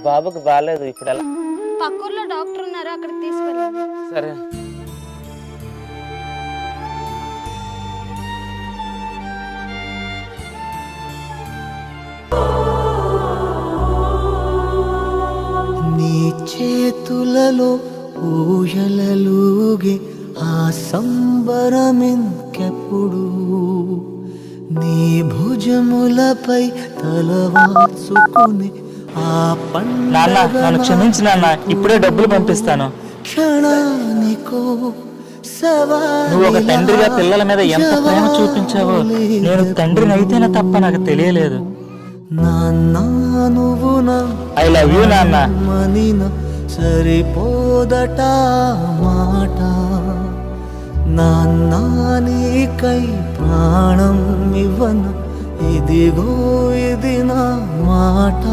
బాబుకి బాగాలేదు ఇప్పుడు ఎలా? పక్కూర్లో డాక్టర్ ఉన్నారు, అక్కడికి తీసుకెళ్ళండి. సరే. నీ చేతులలో ఊయలలుగే ఆ సంబరమెంకెప్పుడు, నీ భుజములపై తలవాల్చుకుని ఆ నాన్న నన్ను క్షమించు నాన్న, ఇప్పుడే డబ్బులు పంపిస్తాను. క్షణానికో నువ్వు ఒక తండ్రిగా పిల్లల మీద ఎంత ప్రేమ చూపించావో, నేను తండ్రిని అయితేనే తప్ప నాకు తెలియలేదు. నాన్న నువ్వు నా ఐ లవ్ యూ నాన్న. మనిన సరిపోదట మాట, నాన్న నీకై ప్రాణం ఇవ్వన, ఇదిగో ఇది నా మాట.